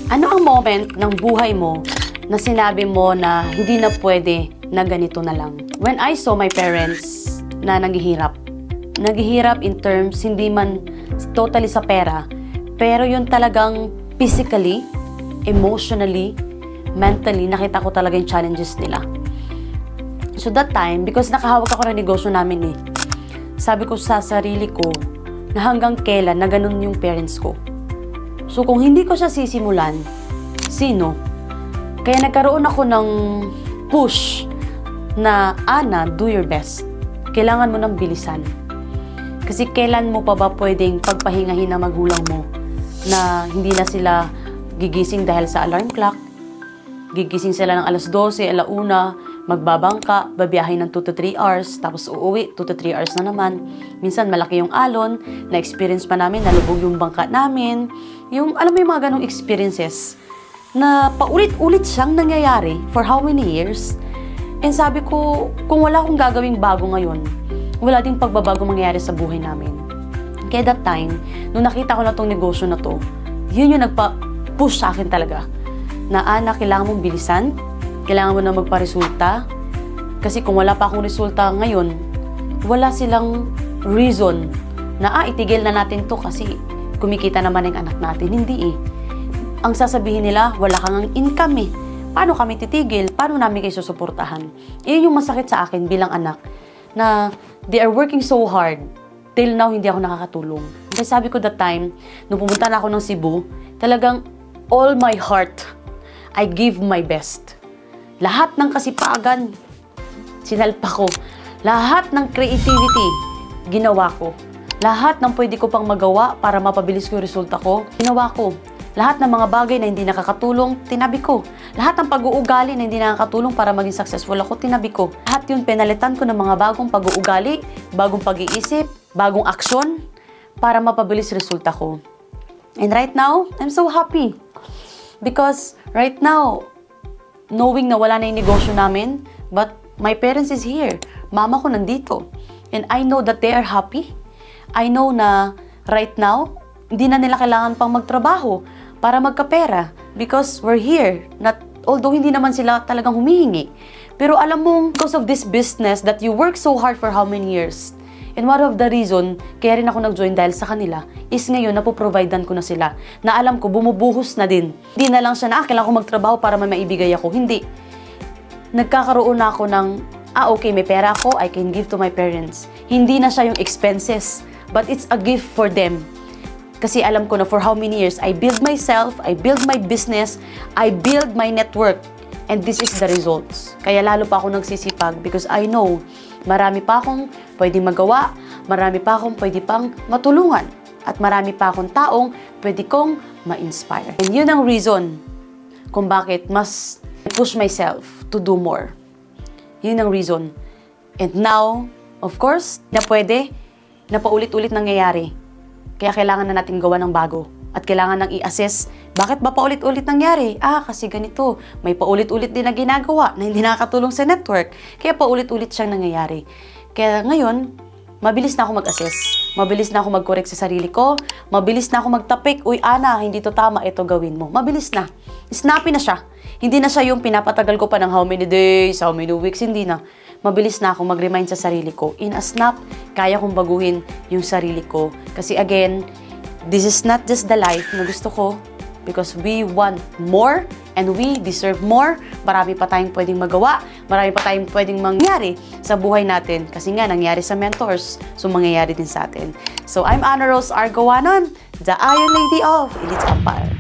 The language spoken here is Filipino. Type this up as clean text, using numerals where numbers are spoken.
Ano ang moment ng buhay mo na sinabi mo na hindi na pwede na ganito na lang? When I saw my parents na naghihirap in terms hindi man totally sa pera, pero yun talagang physically, emotionally, mentally, nakita ko talaga yung challenges nila. So that time, because nakahawak ako ng negosyo namin sabi ko sa sarili ko na hanggang kailan na ganun yung parents ko. So kung hindi ko siya sisimulan, sino? Kaya nagkaroon ako ng push na, Ana, do your best. Kailangan mo ng bilisan. Kasi kailan mo pa ba pwedeng pagpahingahin ng magulang mo na hindi na sila gigising dahil sa alarm clock, gigising sila ng alas 12, alauna, magbabangka, babiyahin ng 2 to 3 hours, tapos uuwi, 2 to 3 hours na naman. Minsan malaki yung alon, na-experience pa namin, nalubog yung bangka namin. Yung, alam mo yung mga ganong experiences na paulit-ulit siyang nangyayari for how many years. And sabi ko, kung wala akong gagawing bago ngayon, wala ding pagbabago mangyayari sa buhay namin. Kaya that time, nung nakita ko na tong negosyo na to, yun yung nagpa-push sa akin talaga. Na, Ana, kailangan mong bilisan, kailangan mo na magpa-resulta. Kasi kung wala pa akong resulta ngayon, wala silang reason na, itigil na natin to kasi kumikita naman ang anak natin. Hindi Ang sasabihin nila, wala kang income Paano kami titigil? Paano namin kayo susuportahan? Iyon yung masakit sa akin bilang anak na they are working so hard. Till now, hindi ako nakakatulong. Kasi sabi ko that time, nung pumunta na ako ng Cebu, talagang all my heart, I give my best. Lahat ng kasipagan, sinalpa ko. Lahat ng creativity, ginawa ko. Lahat ng pwede ko pang magawa para mapabilis ko yung resulta ko, ginawa ko. Lahat ng mga bagay na hindi nakakatulong, tinabi ko. Lahat ng pag-uugali na hindi nakakatulong para maging successful ako, tinabi ko. Lahat yun, penalitan ko ng mga bagong pag-uugali, bagong pag-iisip, bagong aksyon, para mapabilis resulta ko. And right now, I'm so happy. Because right now, knowing na wala na yung negosyo namin, but my parents is here. Mama ko nandito. And I know that they are happy. I know na right now, hindi na nila kailangan pang magtrabaho para magkapera because we're here. Although hindi naman sila talagang humihingi. Pero alam mong, because of this business that you work so hard for how many years, and one of the reason, kaya rin ako nag-join dahil sa kanila, is ngayon, napoprovidean ko na sila. Na alam ko, bumubuhos na din. Hindi na lang siya na, kailangan ko magtrabaho para may maibigay ako. Hindi. Nagkakaroon na ako ng, okay, may pera ako, I can give to my parents. Hindi na siya yung expenses, but it's a gift for them. Kasi alam ko na for how many years, I build myself, I build my business, I build my network, and this is the results. Kaya lalo pa ako nagsisipag because I know marami pa akong pwedeng magawa, marami pa akong pwede pang matulungan, at marami pa akong taong pwede kong ma-inspire. And yun ang reason kung bakit mas push myself to do more. Yun ang reason. And now, of course, na pwede, na paulit-ulit nangyayari. Kaya kailangan na natin gawa ng bago. At kailangan nang i-assess, bakit ba paulit-ulit nangyari? Kasi ganito. May paulit-ulit din na ginagawa na hindi nakakatulong sa network. Kaya paulit-ulit siyang nangyayari. Kaya ngayon, mabilis na ako mag-assess. Mabilis na ako mag-correct sa sarili ko. Mabilis na ako magtapik. Uy, Ana, hindi to tama. Ito gawin mo. Mabilis na. Snappy na siya. Hindi na siya yung pinapatagal ko pa ng how many days, how many weeks. Hindi na. Mabilis na akong mag-remind sa sarili ko. In a snap, kaya kong baguhin yung sarili ko. Kasi again, this is not just the life na gusto ko because we want more and we deserve more. Marami pa tayong pwedeng magawa. Marami pa tayong pwedeng mangyari sa buhay natin. Kasi nga, nangyari sa mentors, so mangyayari din sa atin. So, I'm Ana Rose Argoanon, the Iron Lady of Elite Empire.